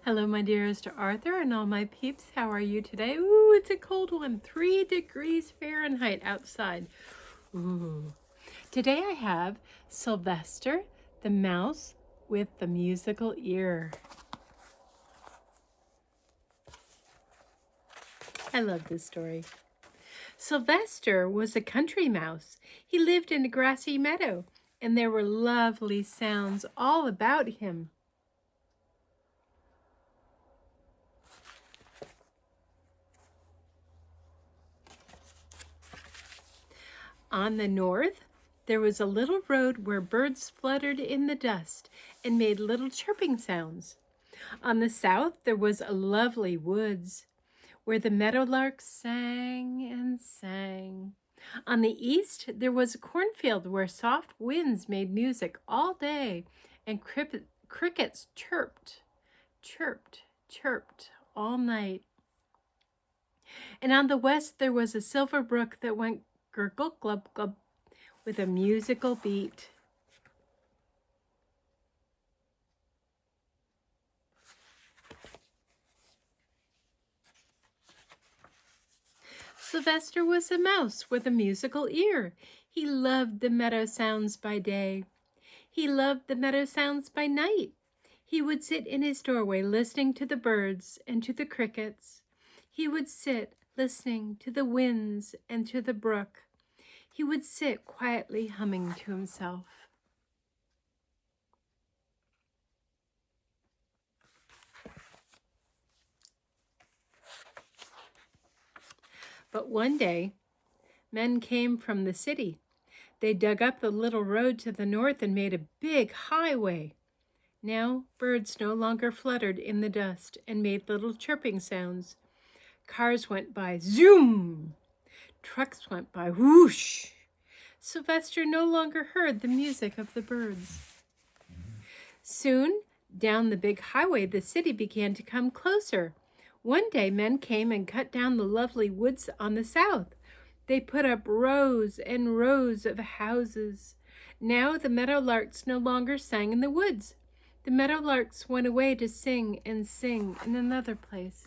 Hello, my dearest Arthur and all my peeps. How are you today? Ooh, it's a cold one. 3 degrees Fahrenheit outside. Ooh. Today I have Sylvester, the mouse with the musical ear. I love this story. Sylvester was a country mouse. He lived in a grassy meadow, and there were lovely sounds all about him. On the north, there was a little road where birds fluttered in the dust and made little chirping sounds. On the south, there was a lovely woods where the meadowlarks sang and sang. On the east, there was a cornfield where soft winds made music all day and crickets chirped, chirped, chirped all night. And on the west, there was a silver brook that went gurgle, glub, glub, with a musical beat. Sylvester was a mouse with a musical ear. He loved the meadow sounds by day. He loved the meadow sounds by night. He would sit in his doorway listening to the birds and to the crickets. He would sit listening to the winds and to the brook. He would sit quietly humming to himself. But one day, men came from the city. They dug up the little road to the north and made a big highway. Now, birds no longer fluttered in the dust and made little chirping sounds. Cars went by, zoom! Trucks went by, whoosh! Sylvester no longer heard the music of the birds. Soon, down the big highway, the city began to come closer. One day, men came and cut down the lovely woods on the south. They put up rows and rows of houses. Now the meadowlarks no longer sang in the woods. The meadowlarks went away to sing and sing in another place.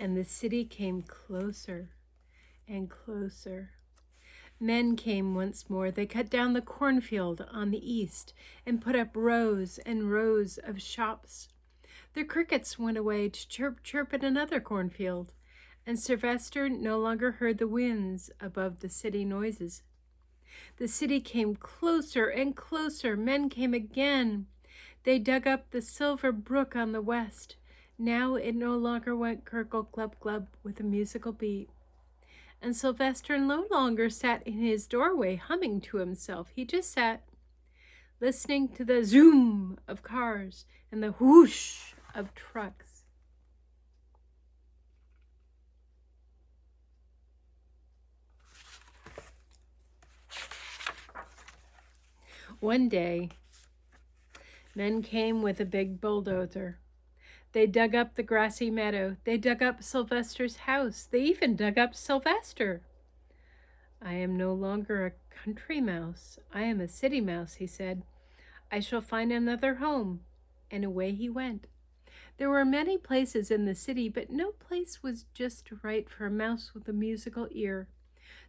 And the city came closer and closer. Men came once more. They cut down the cornfield on the east and put up rows and rows of shops. The crickets went away to chirp, chirp in another cornfield, and Sylvester no longer heard the winds above the city noises. The city came closer and closer. Men came again. They dug up the silver brook on the west. Now it no longer went gurgle, glub, glub with a musical beat. And Sylvester no longer sat in his doorway humming to himself. He just sat listening to the zoom of cars and the whoosh of trucks. One day, men came with a big bulldozer. They dug up the grassy meadow. They dug up Sylvester's house. They even dug up Sylvester. I am no longer a country mouse. I am a city mouse, he said. I shall find another home. And away he went. There were many places in the city, but no place was just right for a mouse with a musical ear.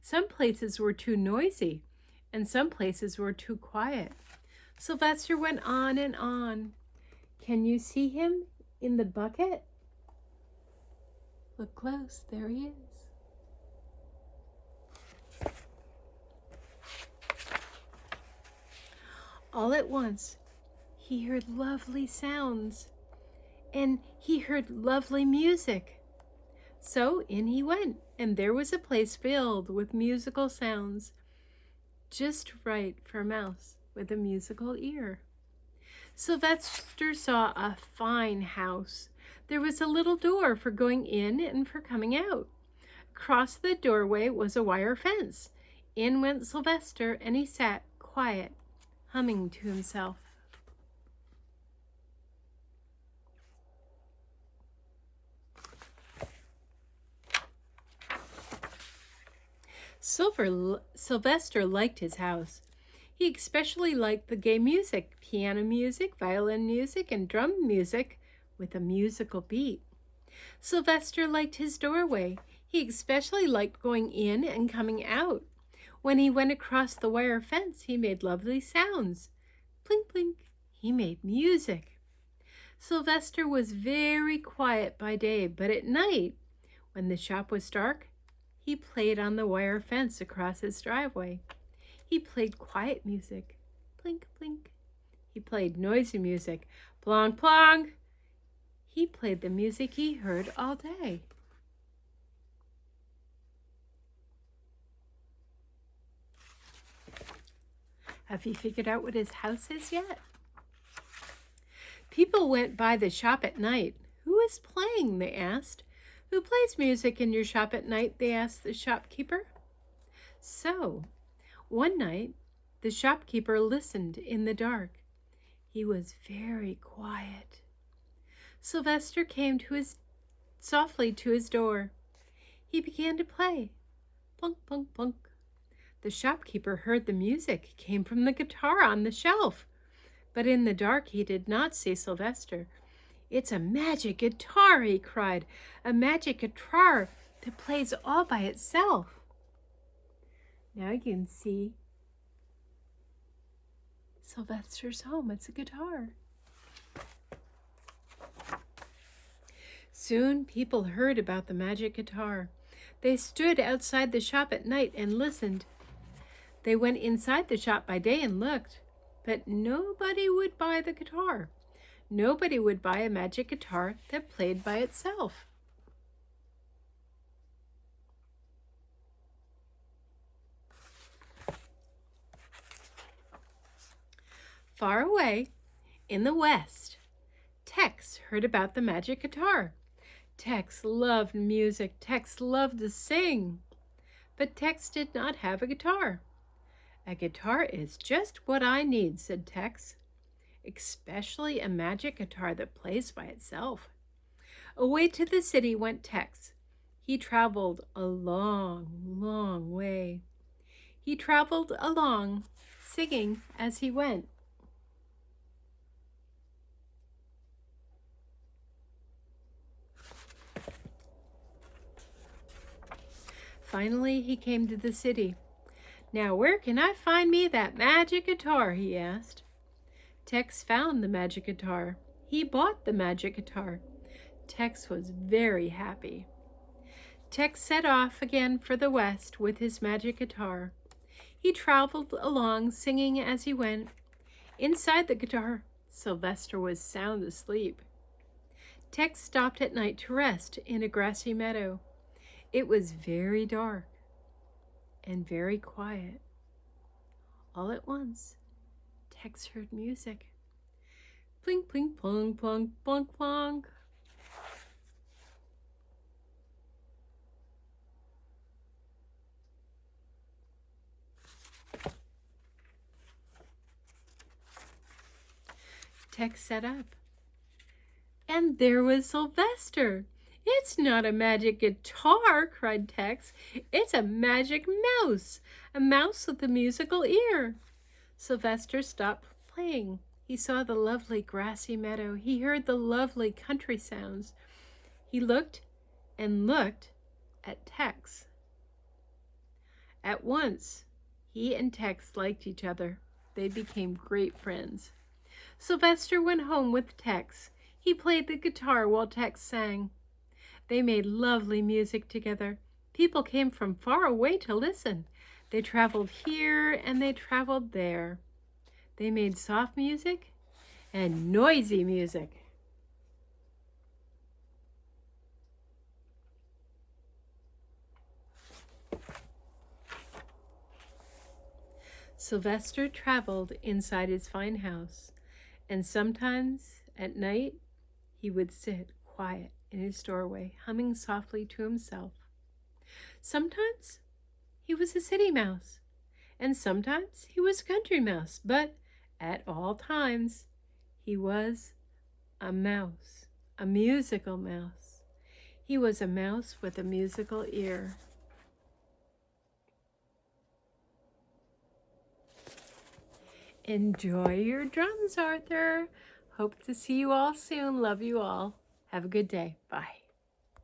Some places were too noisy, and some places were too quiet. Sylvester went on and on. Can you see him in the bucket? Look close, there he is. All at once, he heard lovely sounds, and he heard lovely music. So in he went, and there was a place filled with musical sounds, just right for a mouse with a musical ear. Sylvester saw a fine house. There was a little door for going in and for coming out. Across the doorway was a wire fence. In went Sylvester, and he sat quiet, humming to himself. Sylvester liked his house. He especially liked the gay music, piano music, violin music, and drum music with a musical beat. Sylvester liked his doorway. He especially liked going in and coming out. When he went across the wire fence, he made lovely sounds. Plink, plink, he made music. Sylvester was very quiet by day, but at night, when the shop was dark, he played on the wire fence across his driveway. He played quiet music, plink, plink. He played noisy music, plong, plong. He played the music he heard all day. Have you figured out what his house is yet? People went by the shop at night. Who is playing? They asked. Who plays music in your shop at night? They asked the shopkeeper. So, one night, the shopkeeper listened in the dark. He was very quiet. Sylvester came softly to his door. He began to play. Plunk, plunk, plunk. The shopkeeper heard the music came from the guitar on the shelf. But in the dark he did not see Sylvester. It's a magic guitar, he cried. A magic guitar that plays all by itself. Now you can see Sylvester's home. It's a guitar. Soon people heard about the magic guitar. They stood outside the shop at night and listened. They went inside the shop by day and looked, but nobody would buy the guitar. Nobody would buy a magic guitar that played by itself. Far away, in the west, Tex heard about the magic guitar. Tex loved music. Tex loved to sing. But Tex did not have a guitar. A guitar is just what I need, said Tex, especially a magic guitar that plays by itself. Away to the city went Tex. He traveled a long, long way. He traveled along, singing as he went. Finally, he came to the city. Now, where can I find me that magic guitar? He asked. Tex found the magic guitar. He bought the magic guitar. Tex was very happy. Tex set off again for the west with his magic guitar. He traveled along, singing as he went. Inside the guitar, Sylvester was sound asleep. Tex stopped at night to rest in a grassy meadow. It was very dark and very quiet. All at once, Tex heard music. Plink, plink, plong, plong, plong, plong. Tex sat up. And there was Sylvester. It's not a magic guitar, cried Tex. It's a magic mouse, a mouse with a musical ear. Sylvester stopped playing. He saw the lovely grassy meadow. He heard the lovely country sounds. He looked and looked at Tex. At once, he and Tex liked each other. They became great friends. Sylvester went home with Tex. He played the guitar while Tex sang. They made lovely music together. People came from far away to listen. They traveled here and they traveled there. They made soft music and noisy music. Sylvester traveled inside his fine house, and sometimes at night he would sit quiet in his doorway, humming softly to himself. Sometimes he was a city mouse, and sometimes he was a country mouse, but at all times he was a mouse, a musical mouse. He was a mouse with a musical ear. Enjoy your drums, Arthur. Hope to see you all soon. Love you all. Have a good day. Bye.